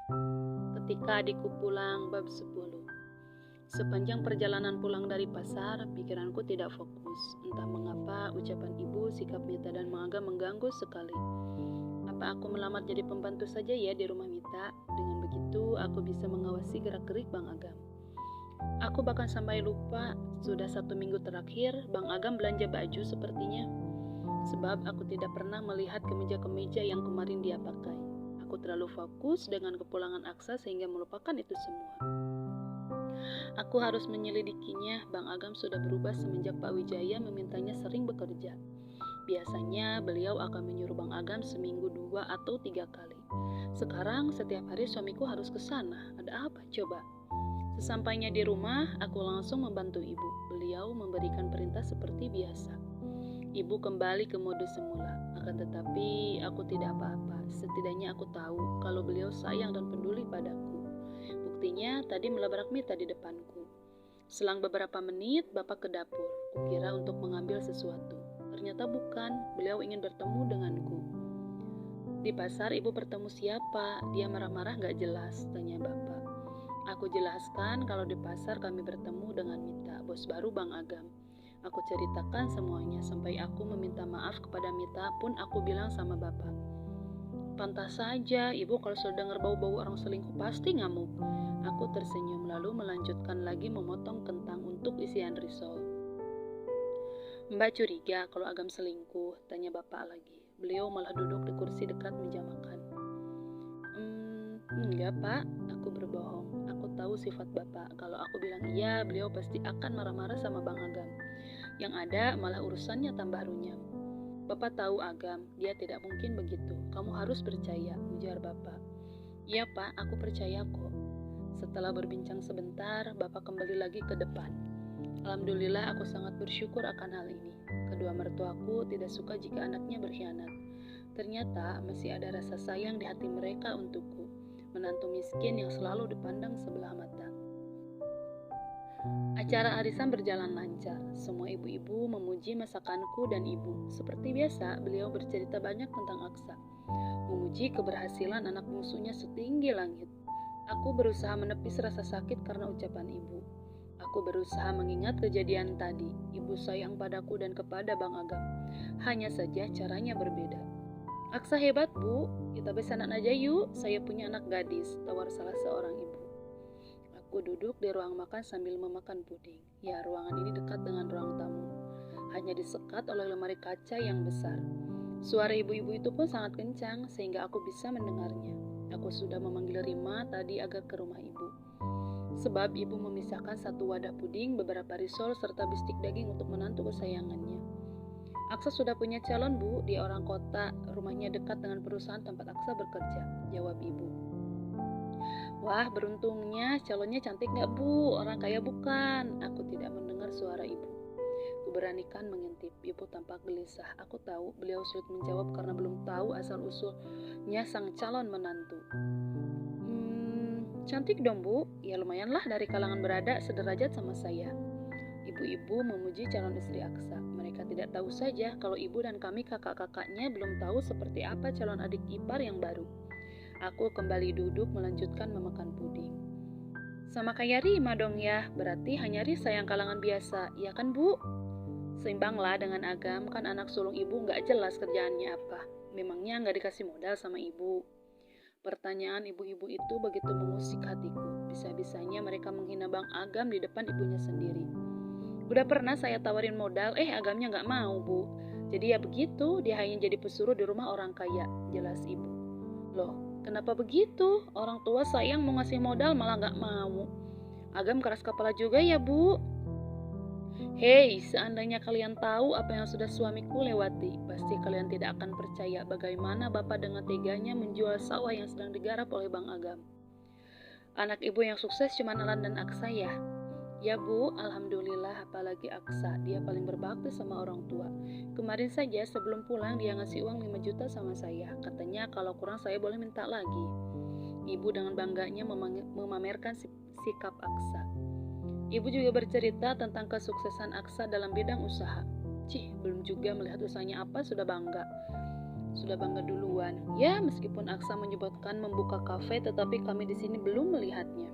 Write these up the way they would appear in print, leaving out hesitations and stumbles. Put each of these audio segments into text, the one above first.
Ketika adikku pulang, bab 10. Sepanjang perjalanan pulang dari pasar, pikiranku tidak fokus. Entah mengapa ucapan ibu, sikap Mita dan Maga mengganggu sekali. Apa aku melamar jadi pembantu saja ya di rumah Mita? Dengan begitu, aku bisa mengawasi gerak-gerik Bang Agam. Aku bahkan sampai lupa, sudah 1 minggu terakhir, Bang Agam belanja baju sepertinya. Sebab aku tidak pernah melihat kemeja-kemeja yang kemarin dia pakai. Aku terlalu fokus dengan kepulangan Aksa sehingga melupakan itu semua. Aku harus menyelidikinya. Bang Agam sudah berubah semenjak Pak Wijaya memintanya sering bekerja. Biasanya beliau akan menyuruh Bang Agam seminggu 2 atau 3 kali. Sekarang setiap hari suamiku harus ke sana. Ada apa coba? Sesampainya di rumah, aku langsung membantu ibu. Beliau memberikan perintah seperti biasa. Ibu kembali ke mode semula. Akan tetapi aku tidak apa-apa. Setidaknya aku tahu kalau beliau sayang dan peduli padaku. Buktinya tadi melabrak Mita di depanku. Selang beberapa menit, Bapak ke dapur. Kukira untuk mengambil sesuatu. Ternyata bukan, beliau ingin bertemu denganku. Di pasar ibu bertemu siapa? Dia marah-marah gak jelas, tanya Bapak. Aku jelaskan kalau di pasar kami bertemu dengan Mita, bos baru Bang Agam. Aku ceritakan semuanya sampai aku meminta maaf kepada Mita pun aku bilang sama Bapak. Pantas saja, ibu kalau sudah dengar bau-bau orang selingkuh pasti ngamuk. Aku tersenyum lalu melanjutkan lagi memotong kentang untuk isian risol. Mbak curiga kalau Agam selingkuh, tanya Bapak lagi. Beliau malah duduk di kursi dekat meja makan. Enggak Pak, aku berbohong. Aku tahu sifat Bapak. Kalau aku bilang iya, beliau pasti akan marah-marah sama Bang Agam. Yang ada malah urusannya tambah runyam. Bapak tahu Agam, dia tidak mungkin begitu. Kamu harus percaya, ujar Bapak. Iya Pak, aku percaya kok. Setelah berbincang sebentar, Bapak kembali lagi ke depan. Alhamdulillah aku sangat bersyukur akan hal ini. Kedua mertuaku tidak suka jika anaknya berkhianat. Ternyata masih ada rasa sayang di hati mereka untukku. Menantu miskin yang selalu dipandang sebelah mata. Acara arisan berjalan lancar. Semua ibu-ibu memuji masakanku dan ibu. Seperti biasa, beliau bercerita banyak tentang Aksa. Memuji keberhasilan anak musuhnya setinggi langit. Aku berusaha menepis rasa sakit karena ucapan ibu. Aku berusaha mengingat kejadian tadi. Ibu sayang padaku dan kepada Bang Agam. Hanya saja caranya berbeda. Aksa hebat bu, kita besanan aja yuk. Saya punya anak gadis, tawar salah seorang ibu. Aku duduk di ruang makan sambil memakan puding. Ya, ruangan ini dekat dengan ruang tamu. Hanya disekat oleh lemari kaca yang besar. Suara ibu-ibu itu pun sangat kencang sehingga aku bisa mendengarnya. Aku sudah memanggil Rima tadi agar ke rumah ibu. Sebab ibu memisahkan satu wadah puding, beberapa risol, serta bistik daging untuk menantu kesayangannya. Aksa sudah punya calon bu, dia orang kota, rumahnya dekat dengan perusahaan tempat Aksa bekerja, jawab ibu. Wah, beruntungnya calonnya cantik gak bu? Orang kaya bukan? Aku tidak mendengar suara ibu. Kuberanikan mengintip. Ibu tampak gelisah. Aku tahu beliau sulit menjawab karena belum tahu asal-usulnya sang calon menantu. Cantik dong bu? Ya lumayanlah dari kalangan berada sederajat sama saya. Ibu-ibu memuji calon istri Aksa. Mereka tidak tahu saja kalau ibu dan kami kakak-kakaknya belum tahu seperti apa calon adik ipar yang baru. Aku kembali duduk melanjutkan memakan puding. Sama kayak Rima dong ya, berarti hanya Risa yang kalangan biasa, ya kan bu? Seimbanglah dengan Agam, kan anak sulung ibu gak jelas kerjaannya apa. Memangnya gak dikasih modal sama ibu? Pertanyaan ibu-ibu itu begitu mengusik hatiku. Bisa-bisanya mereka menghina Bang Agam di depan ibunya sendiri. Udah pernah saya tawarin modal, Agamnya gak mau bu. Jadi ya begitu, dia hanya jadi pesuruh di rumah orang kaya, jelas ibu. Loh, kenapa begitu? Orang tua sayang mau ngasih modal malah gak mau. Agam keras kepala juga ya bu. Hei, seandainya kalian tahu apa yang sudah suamiku lewati, pasti kalian tidak akan percaya bagaimana bapak dengan teganya menjual sawah yang sedang digarap oleh Bang Agam. Anak ibu yang sukses cuma Alan dan Aksa ya? Ya bu, alhamdulillah, apalagi Aksa, dia paling berbakti sama orang tua. Kemarin saja sebelum pulang dia ngasih uang 5 juta sama saya. Katanya kalau kurang saya boleh minta lagi. Ibu dengan bangganya memamerkan sikap Aksa. Ibu juga bercerita tentang kesuksesan Aksa dalam bidang usaha. Belum juga melihat usahanya apa sudah bangga. sudah bangga duluan. Ya, meskipun Aksa menyebutkan membuka kafe, tetapi kami di sini belum melihatnya.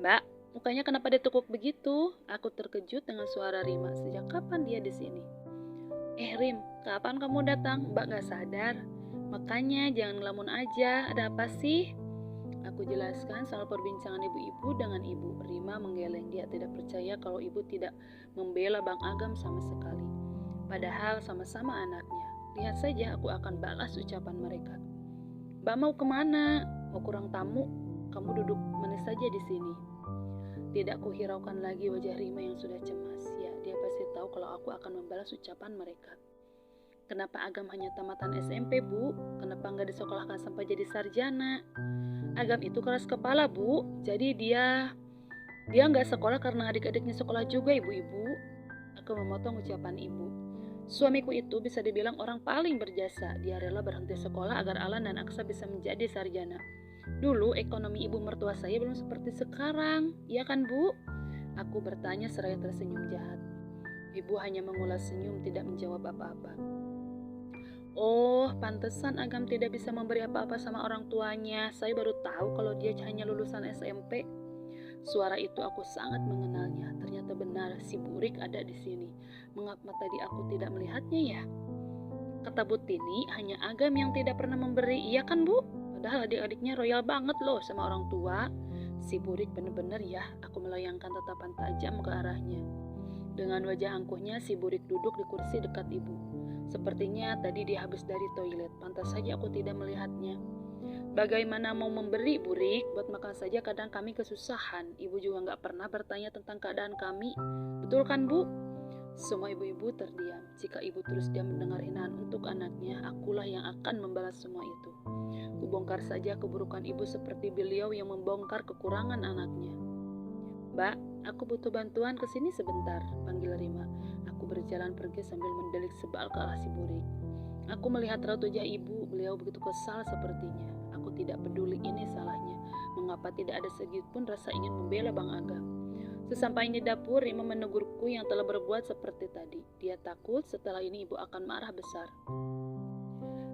Mbak, mukanya kenapa ditekuk begitu? Aku terkejut dengan suara Rima. Sejak kapan dia di sini? Rim, kapan kamu datang? Mbak gak sadar? Makanya jangan ngelamun aja, ada apa sih? Aku jelaskan soal perbincangan ibu-ibu dengan ibu. Rima menggeleng, dia tidak percaya kalau ibu tidak membela Bang Agam sama sekali. Padahal sama-sama anaknya. Lihat saja aku akan balas ucapan mereka. Mbak mau kemana? Mau kurang tamu? Kamu duduk manis saja di sini. Tidak kuhiraukan lagi wajah Rima yang sudah cemas. Ya, dia pasti tahu kalau aku akan membalas ucapan mereka. Kenapa Agam hanya tamatan SMP, Bu? Kenapa nggak disekolahkan sampai jadi sarjana? Agam itu keras kepala, Bu. Jadi dia nggak sekolah karena adik-adiknya sekolah juga, ibu-ibu. Aku memotong ucapan ibu. Suamiku itu bisa dibilang orang paling berjasa. Dia rela berhenti sekolah agar Alan dan Aksa bisa menjadi sarjana. Dulu ekonomi ibu mertua saya belum seperti sekarang, iya kan, Bu? Aku bertanya seraya tersenyum jahat. Ibu hanya mengulas senyum, tidak menjawab apa-apa. Oh, pantesan Agam tidak bisa memberi apa-apa sama orang tuanya. Saya baru tahu kalau dia hanya lulusan SMP. Suara itu aku sangat mengenalnya. Ternyata benar, si Burik ada di sini. Mengapa tadi aku tidak melihatnya ya? Kata Butini, hanya Agam yang tidak pernah memberi, iya kan, Bu? Padahal adik-adiknya royal banget loh sama orang tua. Si Burik benar-benar ya, aku melayangkan tatapan tajam ke arahnya. Dengan wajah angkuhnya, si Burik duduk di kursi dekat ibu. Sepertinya tadi dia habis dari toilet, pantas saja aku tidak melihatnya. Bagaimana mau memberi, Burik? Buat makan saja kadang kami kesusahan. Ibu juga gak pernah bertanya tentang keadaan kami. Betul kan, Bu? Semua ibu-ibu terdiam. Jika ibu terus diam mendengar hinaan untuk anaknya, akulah yang akan membalas semua itu. Kubongkar saja keburukan ibu seperti beliau yang membongkar kekurangan anaknya. Mbak, aku butuh bantuan kesini sebentar, panggil Rima. Aku berjalan pergi sambil mendelik sebal ke arah si Burik. Aku melihat raut wajah ibu, beliau begitu kesal sepertinya. Aku tidak peduli ini salahnya. Mengapa tidak ada sedikit pun rasa ingin membela Bang Agam. Sesampainya di dapur, Rima menegurku yang telah berbuat seperti tadi. Dia takut setelah ini ibu akan marah besar.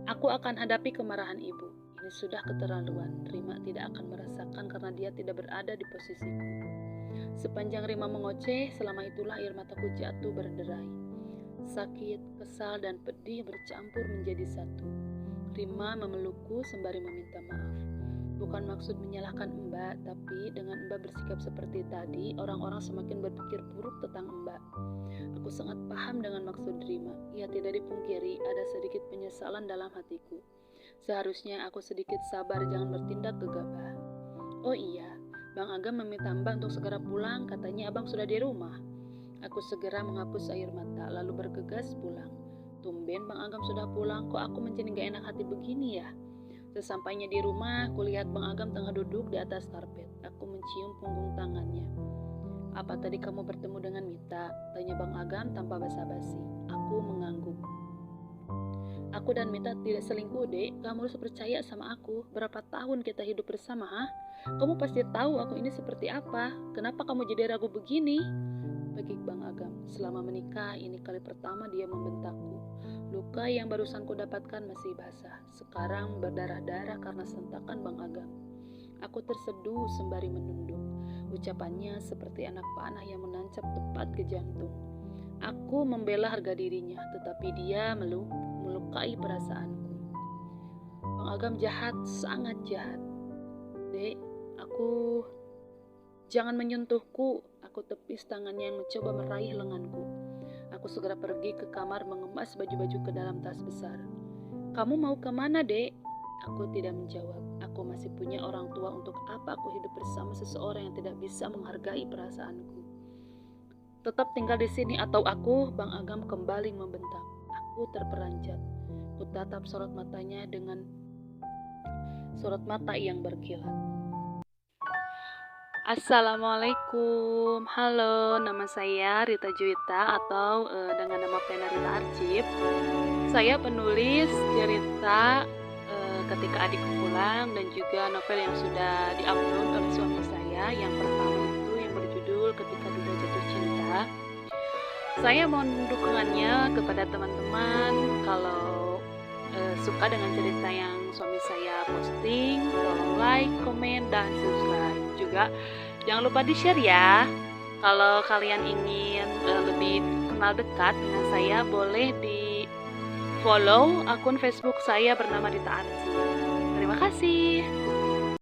Aku akan hadapi kemarahan ibu. Ini sudah keterlaluan. Rima tidak akan merasakan karena dia tidak berada di posisiku. Sepanjang Rima mengoceh, selama itulah air mataku jatuh berderai. Sakit, kesal, dan pedih bercampur menjadi satu. Rima memelukku sembari meminta maaf. Bukan maksud menyalahkan Mbak, tapi dengan Mbak bersikap seperti tadi, orang-orang semakin berpikir buruk tentang Mbak. Aku sangat paham dengan maksud Rima. Ia tidak dipungkiri, ada sedikit penyesalan dalam hatiku. Seharusnya aku sedikit sabar, jangan bertindak gegabah. Oh iya, Bang Agam meminta Mbak untuk segera pulang, katanya Abang sudah di rumah. Aku segera menghapus air mata, lalu bergegas pulang. Tumben Bang Agam sudah pulang, kok aku menjadi gak enak hati begini ya? Sesampainya di rumah, kulihat Bang Agam tengah duduk di atas karpet. Aku mencium punggung tangannya. Apa tadi kamu bertemu dengan Mita? Tanya Bang Agam tanpa basa-basi. Aku mengangguk. Aku dan Mita tidak selingkuh, Dek. Kamu harus percaya sama aku. Berapa tahun kita hidup bersama, ha? Kamu pasti tahu aku ini seperti apa. Kenapa kamu jadi ragu begini? Bagi Bang Agam, selama menikah ini kali pertama dia membentakku. Luka yang barusan ku dapatkan masih basah. Sekarang berdarah-darah karena sentakan Bang Agam. Aku terseduh sembari menunduk. Ucapannya seperti anak panah yang menancap tepat ke jantung. Aku membela harga dirinya, tetapi dia melukai perasaanku. Bang Agam jahat, sangat jahat. Dek, aku... Jangan menyentuhku. Aku tepis tangannya yang mencoba meraih lenganku. Aku segera pergi ke kamar mengemas baju-baju ke dalam tas besar. Kamu mau kemana, Dek? Aku tidak menjawab. Aku masih punya orang tua, untuk apa aku hidup bersama seseorang yang tidak bisa menghargai perasaanku. Tetap tinggal di sini atau aku, Bang Agam kembali membentak. Aku terperanjat. Ku tatap sorot matanya dengan sorot mata yang berkilat. Assalamualaikum, halo, nama saya Rita Juwita atau dengan nama pena Rita Archip. Saya penulis cerita ketika adikku pulang dan juga novel yang sudah diupload oleh suami saya. Yang pertama itu yang berjudul Ketika Duda Jatuh Cinta. Saya mohon dukungannya kepada teman-teman. Kalau suka dengan cerita yang suami saya posting, tolong like, komen, dan subscribe. Juga jangan lupa di-share ya. Kalau kalian ingin lebih kenal dekat dengan saya, boleh di follow akun Facebook saya bernama Dita Arzi. Terima kasih.